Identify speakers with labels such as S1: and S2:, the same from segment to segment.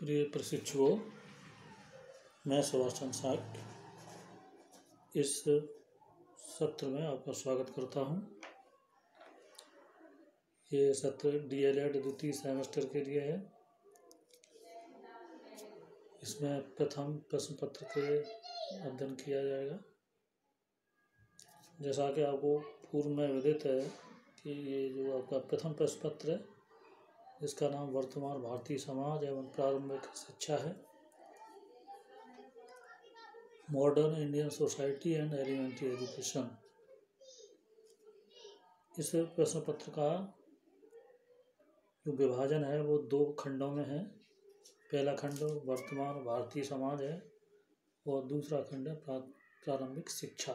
S1: प्रिय प्रशिक्षुओं, मैं सुभाष चंद्र साठ इस सत्र में आपका स्वागत करता हूं। ये सत्र DLED द्वितीय सेमेस्टर के लिए है। इसमें प्रथम प्रश्न पत्र के अध्ययन किया जाएगा। जैसा कि आपको पूर्व में विदित है कि ये जो आपका प्रथम प्रश्न पत्र है, इसका नाम वर्तमान भारतीय समाज एवं प्रारंभिक शिक्षा है। Modern Indian society and elementary education. इस प्रश्न पत्र का जो विभाजन है वो दो खंडों में है। पहला खंड वर्तमान भारतीय समाज है और दूसरा खंड है प्रारंभिक शिक्षा।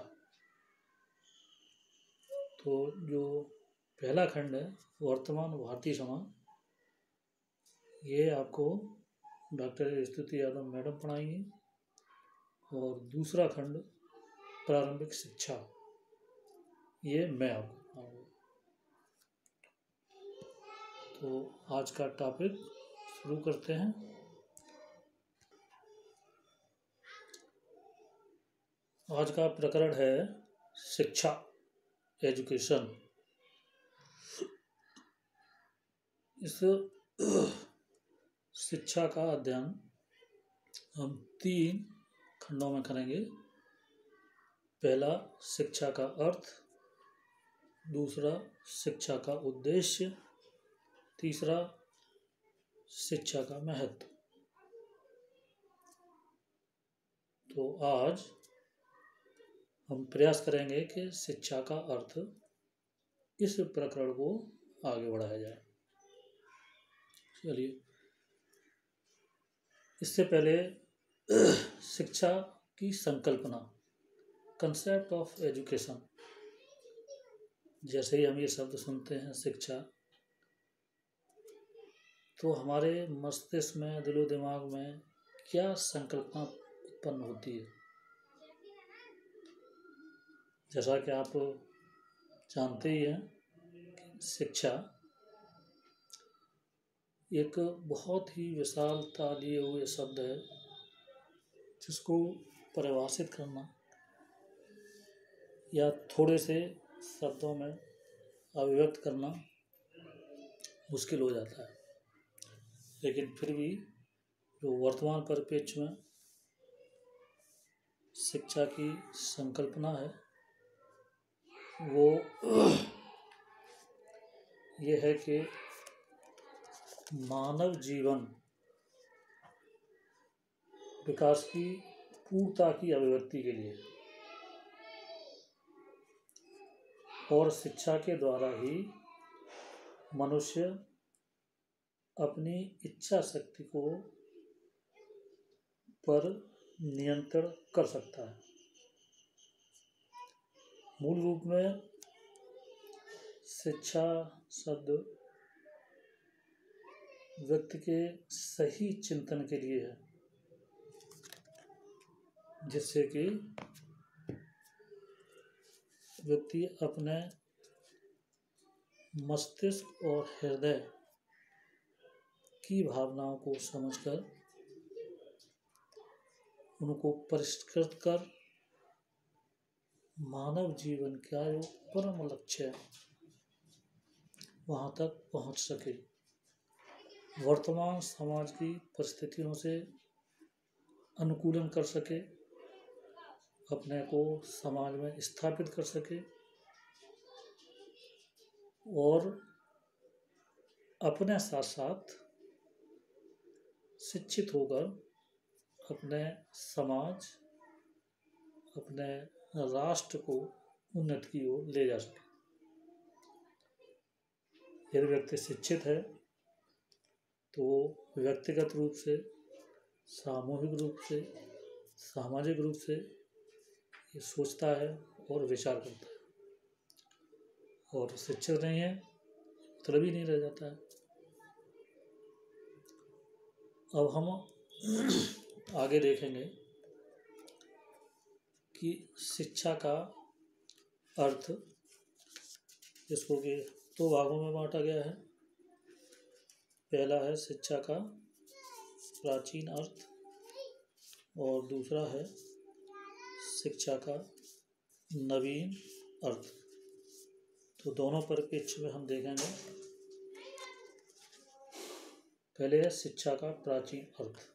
S1: तो जो पहला खंड है वर्तमान भारतीय समाज, ये आपको डॉक्टर स्तुति यादव मैडम पढ़ाएंगी, और दूसरा खंड प्रारंभिक शिक्षा, ये मैं आपको पढ़ाऊंगा। तो आज का टॉपिक शुरू करते हैं। आज का प्रकरण है शिक्षा, एजुकेशन। इस शिक्षा का अध्ययन हम 3 खंडों में करेंगे। पहला शिक्षा का अर्थ, दूसरा शिक्षा का उद्देश्य, तीसरा शिक्षा का महत्व। तो आज हम प्रयास करेंगे कि शिक्षा का अर्थ, इस प्रकरण को आगे बढ़ाया जाए। चलिए, इससे पहले शिक्षा की संकल्पना, कंसेप्ट ऑफ एजुकेशन। जैसे ही हम ये शब्द सुनते हैं शिक्षा, तो हमारे मस्तिष्क में, दिलो दिमाग में क्या संकल्पना उत्पन्न होती है। जैसा कि आप जानते ही हैं कि शिक्षा एक बहुत ही विशालता लिए हुए शब्द है, जिसको परिभाषित करना या थोड़े से शब्दों में अभिव्यक्त करना मुश्किल हो जाता है। लेकिन फिर भी जो वर्तमान परिप्रेक्ष्य में शिक्षा की संकल्पना है, वो ये है कि मानव जीवन विकास की पूर्णता की अभिव्यक्ति के लिए, और शिक्षा के द्वारा ही मनुष्य अपनी इच्छा शक्ति को पर नियंत्रण कर सकता है। मूल रूप में शिक्षा शब्द व्यक्ति के सही चिंतन के लिए है, जिससे कि व्यक्ति अपने मस्तिष्क और हृदय की भावनाओं को समझकर उनको परिष्कृत कर मानव जीवन का जो परम लक्ष्य है वहाँ तक पहुँच सके। वर्तमान समाज की परिस्थितियों से अनुकूलन कर सके, अपने को समाज में स्थापित कर सके, और अपने साथ साथ शिक्षित होकर अपने समाज, अपने राष्ट्र को उन्नति की ओर ले जा सके। यदि व्यक्ति शिक्षित है तो व्यक्तिगत रूप से, सामूहिक रूप से, सामाजिक रूप से ये सोचता है और विचार करता है, और शिक्षित नहीं है मतलब ही नहीं रह जाता है। अब हम आगे देखेंगे कि शिक्षा का अर्थ, जिसको कि 2 भागों में बांटा गया है। पहला है शिक्षा का प्राचीन अर्थ और दूसरा है शिक्षा का नवीन अर्थ। तो दोनों परिप्रेक्ष्य में हम देखेंगे। पहले है शिक्षा का प्राचीन अर्थ।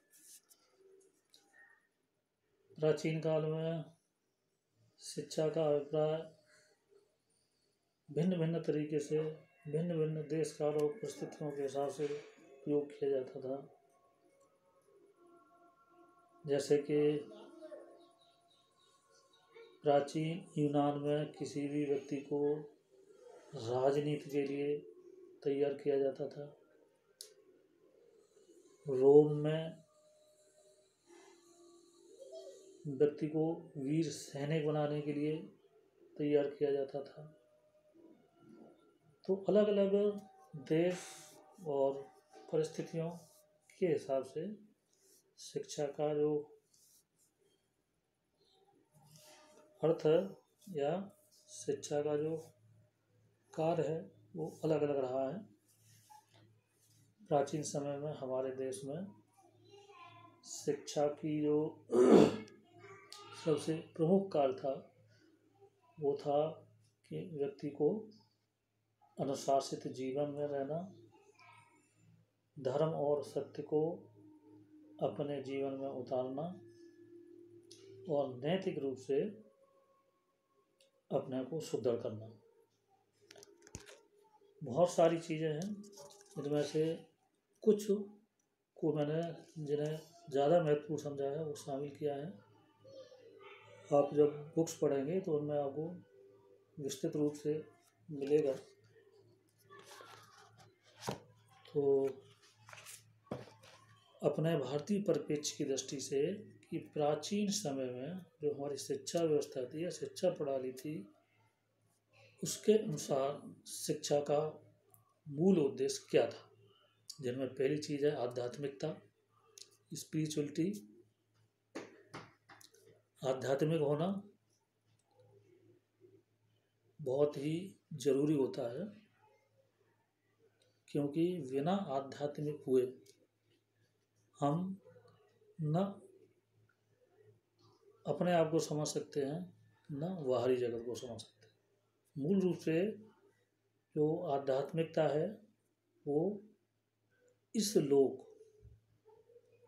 S1: प्राचीन काल में शिक्षा का अभिप्राय भिन्न भिन्न तरीके से भिन्न भिन्न देश काल और परिस्थितियों के हिसाब से प्रयोग किया जाता था। जैसे कि प्राचीन यूनान में किसी भी व्यक्ति को राजनीति के लिए तैयार किया जाता था। रोम में व्यक्ति को वीर सैनिक बनाने के लिए तैयार किया जाता था। तो अलग अलग देश और परिस्थितियों के हिसाब से शिक्षा का जो अर्थ है या शिक्षा का जो कार्य है वो अलग अलग रहा है। प्राचीन समय में हमारे देश में शिक्षा की जो सबसे प्रमुख कार्य था वो था कि व्यक्ति को अनुशासित जीवन में रहना, धर्म और सत्य को अपने जीवन में उतारना और नैतिक रूप से अपने को सुदृढ़ करना। बहुत सारी चीज़ें हैं, इनमें से कुछ को मैंने जिन्हें ज़्यादा महत्वपूर्ण समझा है वो शामिल किया है। आप जब बुक्स पढ़ेंगे तो उनमें आपको विस्तृत रूप से मिलेगा। तो अपने भारतीय परिप्रेक्ष्य की दृष्टि से कि प्राचीन समय में जो हमारी शिक्षा व्यवस्था थी या शिक्षा प्रणाली थी, उसके अनुसार शिक्षा का मूल उद्देश्य क्या था, जिनमें पहली चीज़ है आध्यात्मिकता, स्पिरिचुअलिटी। आध्यात्मिक होना बहुत ही जरूरी होता है, क्योंकि बिना आध्यात्मिक हुए हम न अपने आप को समझ सकते हैं न बाहरी जगत को समझ सकते हैं। मूल रूप से जो आध्यात्मिकता है वो इस लोक,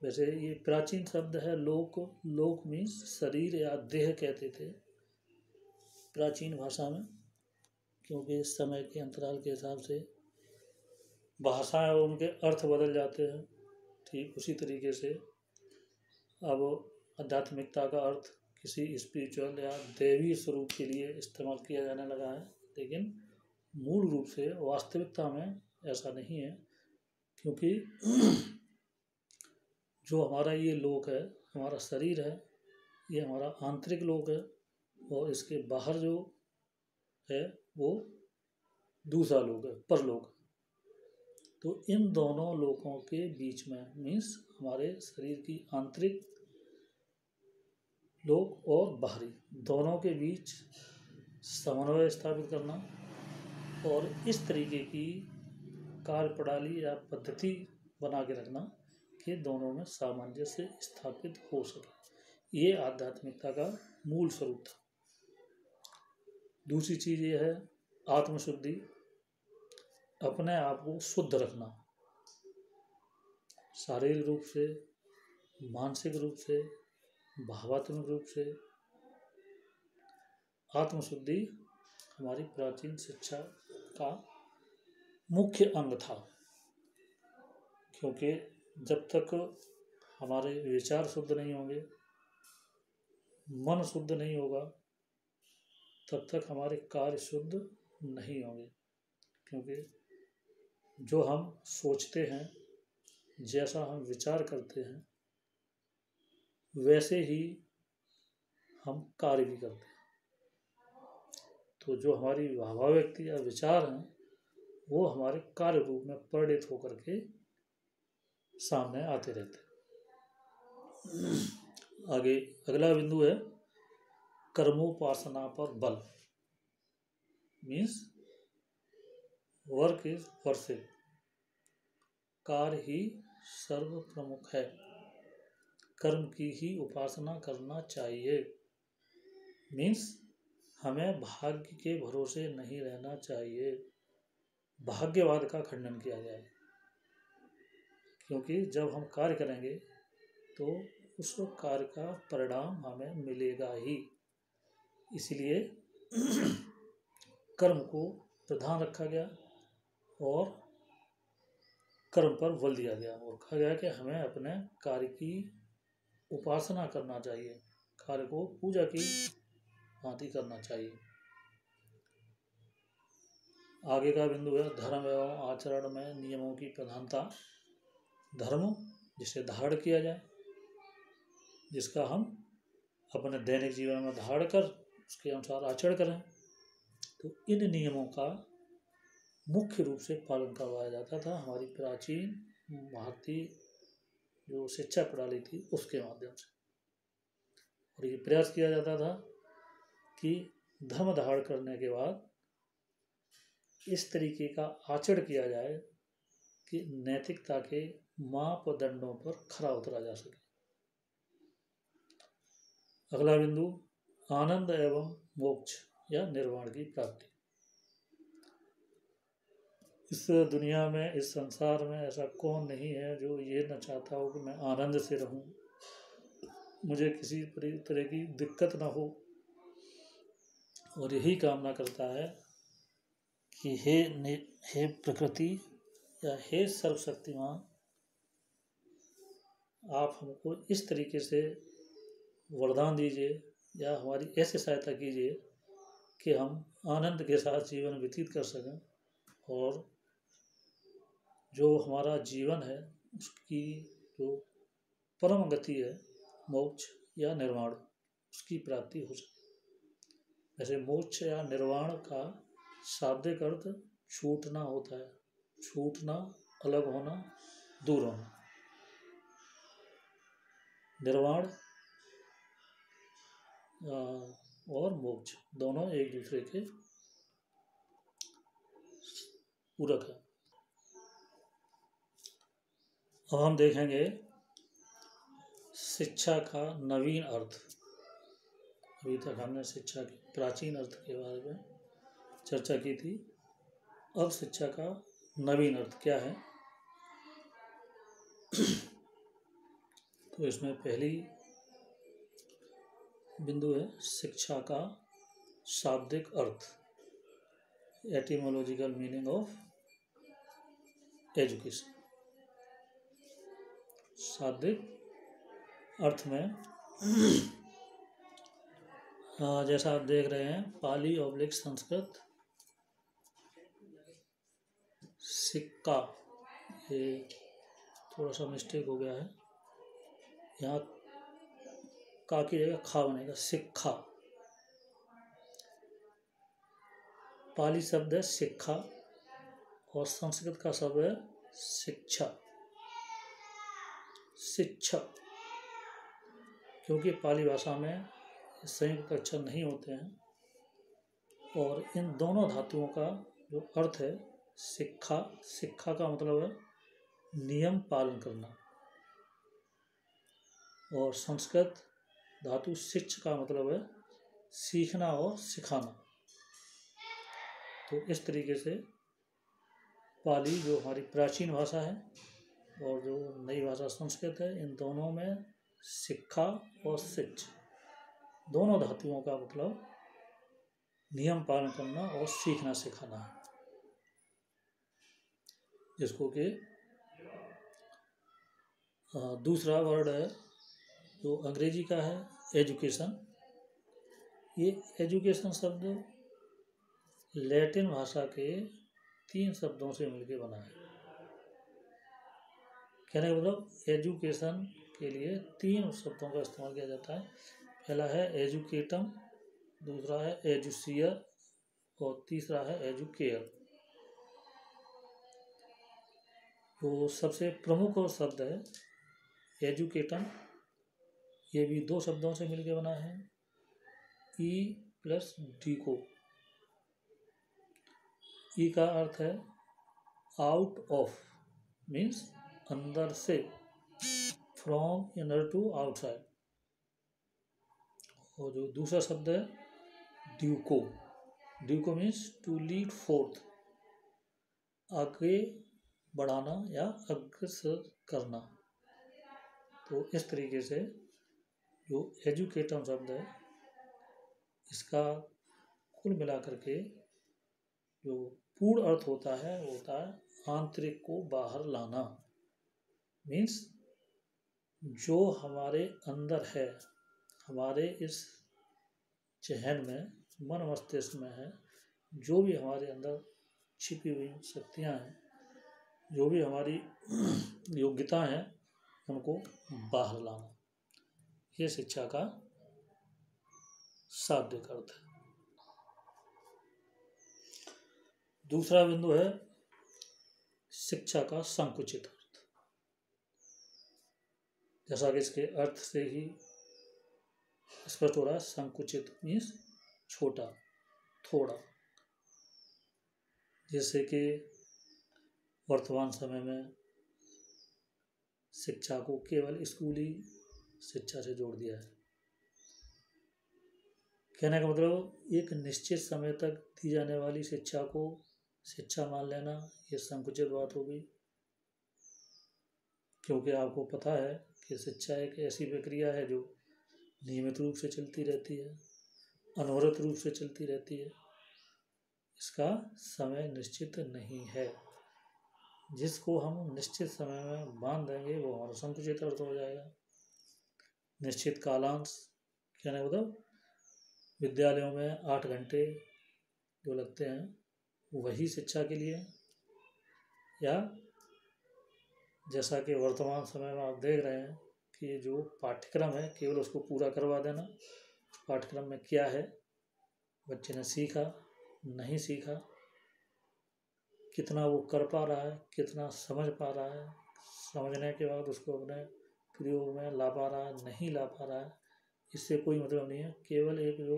S1: वैसे ये प्राचीन शब्द है लोक, लोक मीन्स शरीर या देह कहते थे प्राचीन भाषा में, क्योंकि इस समय के अंतराल के हिसाब से भाषाएं और उनके अर्थ बदल जाते हैं। ठीक उसी तरीके से अब आध्यात्मिकता का अर्थ किसी स्पिरिचुअल या दैवी स्वरूप के लिए इस्तेमाल किया जाने लगा है, लेकिन मूल रूप से वास्तविकता में ऐसा नहीं है। क्योंकि जो हमारा ये लोक है, हमारा शरीर है, ये हमारा आंतरिक लोक है और इसके बाहर जो है वो दूसरा लोक है, परलोक। तो इन दोनों लोकों के बीच में मीन्स हमारे शरीर की आंतरिक लोक और बाहरी दोनों के बीच समन्वय स्थापित करना और इस तरीके की कार्य प्रणाली या पद्धति बना के रखना कि दोनों में सामंजस्य स्थापित हो सके, ये आध्यात्मिकता का मूल स्वरूप था। दूसरी चीज़ ये है आत्मशुद्धि, अपने आप को शुद्ध रखना, शारीरिक रूप से, मानसिक रूप से, भावात्मक रूप से। आत्मशुद्धि हमारी प्राचीन शिक्षा का मुख्य अंग था, क्योंकि जब तक हमारे विचार शुद्ध नहीं होंगे, मन शुद्ध नहीं होगा, तब तक हमारे कार्य शुद्ध नहीं होंगे। क्योंकि जो हम सोचते हैं, जैसा हम विचार करते हैं, वैसे ही हम कार्य भी करते हैं। तो जो हमारी भावाव्यक्ति या विचार हैं वो हमारे कार्य रूप में परिणित होकर के सामने आते रहते हैं। आगे अगला बिंदु है कर्मोपासना पर बल, मीन्स वर्क इज वर्शिप, कार्य ही सर्व प्रमुख है। कर्म की ही उपासना करना चाहिए। मीन्स हमें भाग्य के भरोसे नहीं रहना चाहिए। भाग्यवाद का खंडन किया गया है, क्योंकि जब हम कार्य करेंगे तो उस कार्य का परिणाम हमें मिलेगा ही। इसलिए कर्म को प्रधान रखा गया और कर्म पर बल दिया गया और कहा गया कि हमें अपने कार्य की उपासना करना चाहिए, कार्य को पूजा की भांति करना चाहिए। आगे का बिंदु है धर्म एवं आचरण में नियमों की प्रधानता। धर्म जिसे धारण किया जाए, जिसका हम अपने दैनिक जीवन में धारण कर उसके अनुसार आचरण करें, तो इन नियमों का मुख्य रूप से पालन करवाया जाता था हमारी प्राचीन भारतीय जो शिक्षा प्रणाली थी उसके माध्यम से। और ये प्रयास किया जाता था कि धर्म धारण करने के बाद इस तरीके का आचरण किया जाए कि नैतिकता के मापदंडों पर खरा उतरा जा सके। अगला बिंदु आनंद एवं मोक्ष या निर्वाण की प्राप्ति। इस दुनिया में, इस संसार में ऐसा कौन नहीं है जो ये न चाहता हो कि मैं आनंद से रहूं, मुझे किसी तरह की दिक्कत ना हो, और यही कामना करता है कि हे प्रकृति या हे सर्वशक्तिमान, आप हमको इस तरीके से वरदान दीजिए या हमारी ऐसी सहायता कीजिए कि हम आनंद के साथ जीवन व्यतीत कर सकें और जो हमारा जीवन है उसकी जो परम गति है मोक्ष या निर्वाण, उसकी प्राप्ति हो सके। वैसे मोक्ष या निर्वाण का शाब्दिक अर्थ छूटना होता है, छूटना, अलग होना, दूर होना। निर्वाण और मोक्ष दोनों एक दूसरे के पूरक है। अब हम देखेंगे शिक्षा का नवीन अर्थ। अभी तक हमने शिक्षा के प्राचीन अर्थ के बारे में चर्चा की थी। अब शिक्षा का नवीन अर्थ क्या है? तो इसमें पहली बिंदु है शिक्षा का शाब्दिक अर्थ, एटिमोलॉजिकल मीनिंग ऑफ एजुकेशन। शाब्दिक अर्थ में जैसा आप देख रहे हैं पाली ऑब्लिक संस्कृत सिक्का, ये थोड़ा सा मिस्टेक हो गया है, यहाँ का की जगह खा बनेगा, सिक्खा। पाली शब्द है सिक्खा और संस्कृत का शब्द है शिक्षा, शिक्षक। क्योंकि पाली भाषा में संयुक्त अक्षर नहीं होते हैं और इन दोनों धातुओं का जो अर्थ है शिक्षा, शिक्षा का मतलब है नियम पालन करना, और संस्कृत धातु शिक्ष का मतलब है सीखना और सिखाना। तो इस तरीके से पाली जो हमारी प्राचीन भाषा है और जो नई भाषा संस्कृत है, इन दोनों में शिक्षा और शिक्ष दोनों धातुओं का मतलब नियम पालन करना और सीखना सिखाना है, जिसको कि दूसरा वर्ड है जो अंग्रेजी का है एजुकेशन। ये एजुकेशन शब्द लैटिन भाषा के 3 शब्दों से मिलकर बना है। कहने का मतलब एजुकेशन के लिए 3 शब्दों का इस्तेमाल किया जाता है। पहला है एजुकेटम, दूसरा है एजुसियर और तीसरा है एजुकेयर। तो सबसे प्रमुख शब्द है एजुकेटम, ये भी 2 शब्दों से मिलकर बना है, ई प्लस डी को। ई का अर्थ है आउट ऑफ, मीन्स अंदर से, फ्रॉम इनर टू आउटसाइड। और जो दूसरा शब्द है ड्यूको, ड्यूको मीन्स टू लीड फोर्थ, आगे बढ़ाना या अग्रसर करना। तो इस तरीके से जो एजुकेटम शब्द है इसका कुल मिलाकर के जो पूर्ण अर्थ होता है वो होता है आंतरिक को बाहर लाना। मीन्स जो हमारे अंदर है, हमारे इस जहन में, मन मस्तिष्क में है, जो भी हमारे अंदर छिपी हुई शक्तियाँ हैं, जो भी हमारी योग्यता है, उनको बाहर लाना, ये शिक्षा का शाब्दिक अर्थ है। दूसरा बिंदु है शिक्षा का संकुचित अर्थ। जैसा कि इसके अर्थ से ही स्पष्ट हो रहा है, संकुचित मीन्स छोटा, थोड़ा। जैसे कि वर्तमान समय में शिक्षा को केवल स्कूली शिक्षा से जोड़ दिया है। कहने का मतलब एक निश्चित समय तक दी जाने वाली शिक्षा को शिक्षा मान लेना, ये संकुचित बात होगी। क्योंकि आपको पता है कि शिक्षा एक ऐसी प्रक्रिया है जो नियमित रूप से चलती रहती है, अनवरत रूप से चलती रहती है। इसका समय निश्चित नहीं है। जिसको हम निश्चित समय में मान देंगे वो हमारा संकुचित अर्थ हो जाएगा। निश्चित कालांश कहने का मतलब विद्यालयों में 8 घंटे जो लगते हैं वही शिक्षा के लिए, या जैसा कि वर्तमान समय में आप देख रहे हैं कि जो पाठ्यक्रम है केवल उसको पूरा करवा देना। पाठ्यक्रम में क्या है, बच्चे ने सीखा नहीं सीखा, कितना वो कर पा रहा है, कितना समझ पा रहा है, समझने के बाद उसको अपने प्रयोग में ला पा रहा है नहीं ला पा रहा है, इससे कोई मतलब नहीं है। केवल एक जो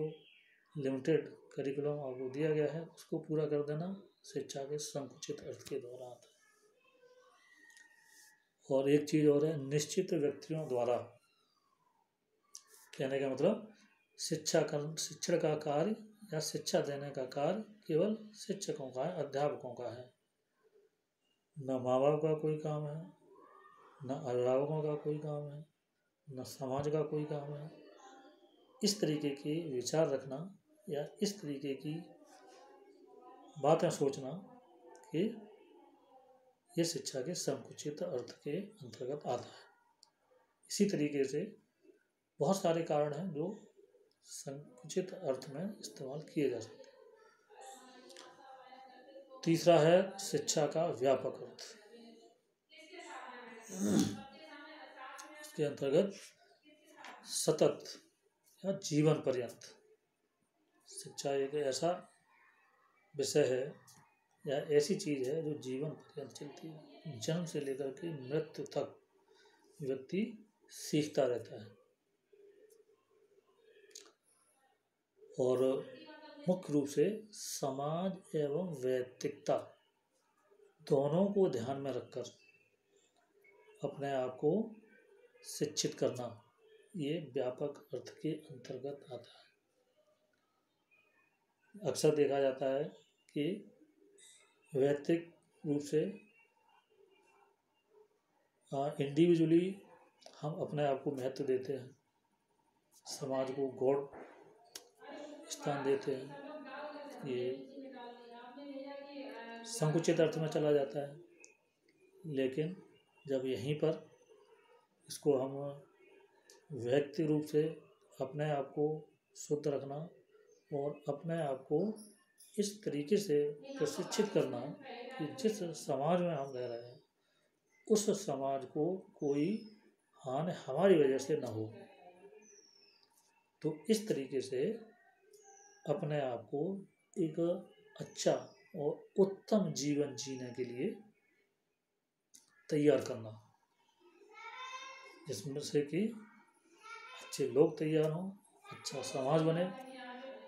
S1: लिमिटेड करिकुलम आपको दिया गया है उसको पूरा कर देना शिक्षा के संकुचित अर्थ के द्वारा आता है। और एक चीज और है, निश्चित व्यक्तियों द्वारा। कहने का मतलब शिक्षण का कार्य या शिक्षा देने का कार्य केवल शिक्षकों का है, अध्यापकों का है। न माँ बाप का कोई काम है, न अभिभावकों का कोई काम है, न समाज का कोई काम है। इस तरीके के विचार रखना या इस तरीके की बातें सोचना कि ये शिक्षा के संकुचित अर्थ के अंतर्गत आता है। इसी तरीके से बहुत सारे कारण हैं जो संकुचित अर्थ में इस्तेमाल किए जा सकते हैं। तीसरा है शिक्षा का व्यापक अर्थ। इसके अंतर्गत सतत या जीवन पर्यंत शिक्षा एक ऐसा विषय है या ऐसी चीज है जो जीवन पर्यंत चलती है। जन्म से लेकर के मृत्यु तक व्यक्ति सीखता रहता है। और मुख्य रूप से समाज एवं वैयक्तिकता दोनों को ध्यान में रखकर अपने आप को शिक्षित करना, ये व्यापक अर्थ के अंतर्गत आता है। अक्सर देखा जाता है कि वैयक्तिक रूप से इंडिविजुअली हम अपने आप को महत्व देते हैं, समाज को गौड़ स्थान देते हैं, ये संकुचित अर्थ में चला जाता है। लेकिन जब यहीं पर इसको हम व्यक्ति रूप से अपने आप को शुद्ध रखना और अपने आप को इस तरीके से प्रशिक्षित करना कि जिस समाज में हम रह रहे हैं उस समाज को कोई हानि हमारी वजह से ना हो, तो इस तरीके से अपने आप को एक अच्छा और उत्तम जीवन जीने के लिए तैयार करना, जिसमें से कि अच्छे लोग तैयार हों, अच्छा समाज बने।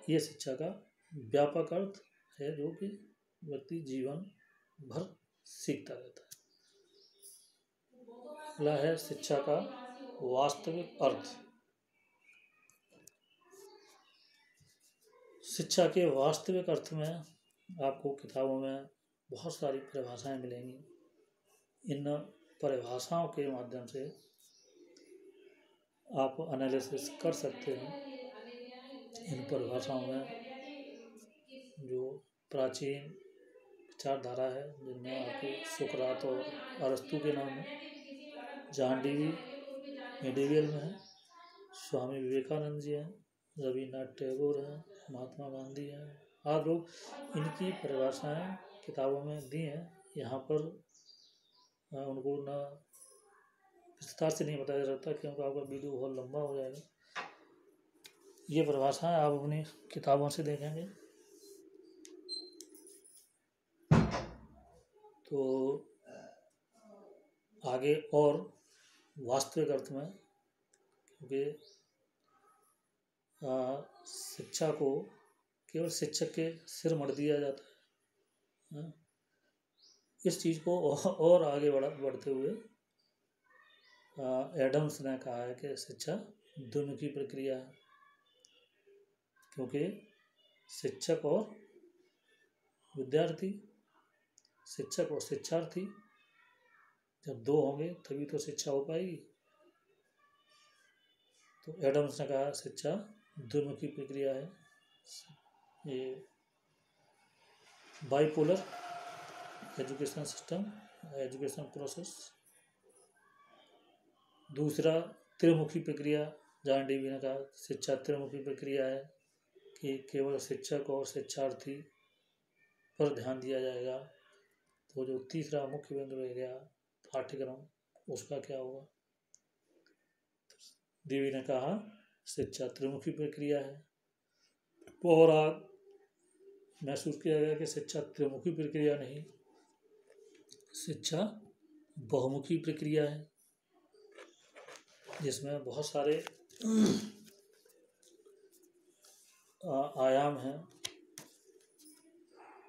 S1: ये शिक्षा का व्यापक अर्थ है जो कि व्यक्ति जीवन भर सीखता रहता है। अगला है शिक्षा का वास्तविक अर्थ। शिक्षा के वास्तविक अर्थ में आपको किताबों में बहुत सारी परिभाषाएं मिलेंगी। इन परिभाषाओं के माध्यम से आप एनालिसिस कर सकते हैं। इन परिभाषाओं में जो प्राचीन विचारधारा है, जिनमें आपको सुकरात और अरस्तु के नाम है, जॉन डीवी मिडेवियल में है, स्वामी विवेकानंद जी हैं, रविन्द्रनाथ टैगोर हैं, महात्मा गांधी हैं, आप लोग इनकी परिभाषाएं किताबों में दी हैं। यहाँ पर उनको ना विस्तार से नहीं बताया जाता क्योंकि आपका वीडियो बहुत लंबा हो जाएगा। ये परिभाषाएं आप अपनी किताबों से देखेंगे तो आगे और वास्तविक अर्थ में, क्योंकि शिक्षा को केवल शिक्षक के सिर मढ़ दिया जाता है। इस चीज़ को और आगे बढ़ते हुए एडम्स ने कहा है कि शिक्षा द्विमुखी प्रक्रिया है, क्योंकि शिक्षक और विद्यार्थी, शिक्षक और शिक्षार्थी जब दो होंगे तभी तो शिक्षा हो पाएगी। तो एडम्स ने कहा शिक्षा द्विमुखी प्रक्रिया है। ये bipolar education system, education process. दूसरा त्रिमुखी प्रक्रिया, जॉन डीवी ने कहा शिक्षा त्रिमुखी प्रक्रिया है कि केवल शिक्षक और शिक्षार्थी पर ध्यान दिया जाएगा। तो जो तीसरा मुख्य बिंदु रह गया पाठ्यक्रम, उसका क्या होगा। डीवी ने कहा शिक्षा त्रिमुखी प्रक्रिया है। और आज महसूस किया गया कि शिक्षा त्रिमुखी प्रक्रिया नहीं, शिक्षा बहुमुखी प्रक्रिया है, जिसमें बहुत सारे आयाम हैं।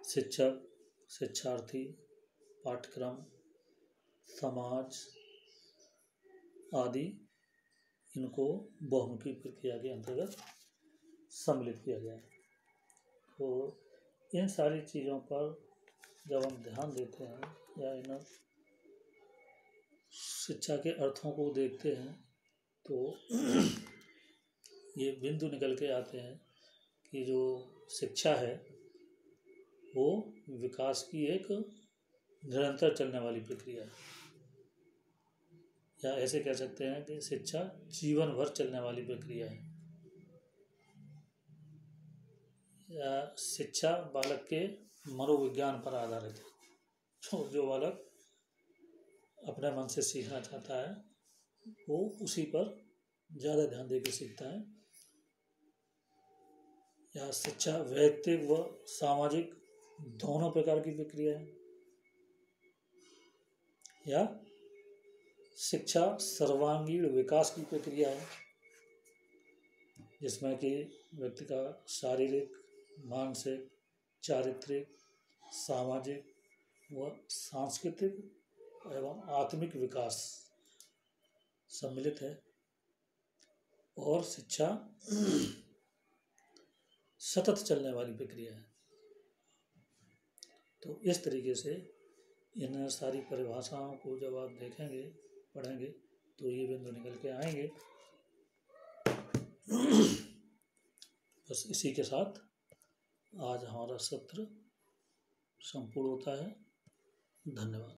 S1: शिक्षक, शिक्षार्थी, पाठ्यक्रम, समाज आदि, इनको बहुमुखी प्रक्रिया के अंतर्गत सम्मिलित किया गया है। तो इन सारी चीज़ों पर जब हम ध्यान देते हैं या इन शिक्षा के अर्थों को देखते हैं तो ये बिंदु निकल के आते हैं कि जो शिक्षा है वो विकास की एक निरंतर चलने वाली प्रक्रिया है, या ऐसे कह सकते हैं कि शिक्षा जीवन भर चलने वाली प्रक्रिया है। या शिक्षा बालक के मनोविज्ञान पर आधारित है। जो बालक अपने मन से सीखना चाहता है वो उसी पर ज़्यादा ध्यान देकर सीखता है। या शिक्षा वैयक्तिक व सामाजिक दोनों प्रकार की प्रक्रिया है। या शिक्षा सर्वांगीण विकास की प्रक्रिया है, जिसमें कि व्यक्ति का शारीरिक, मानसिक, चारित्रिक, सामाजिक व सांस्कृतिक एवं आत्मिक विकास सम्मिलित है। और शिक्षा सतत चलने वाली प्रक्रिया है। तो इस तरीके से इन सारी परिभाषाओं को जब आप देखेंगे, पढ़ेंगे, तो ये बिंदु निकल के आएंगे। बस इसी के साथ आज हमारा सत्र संपूर्ण होता है। धन्यवाद।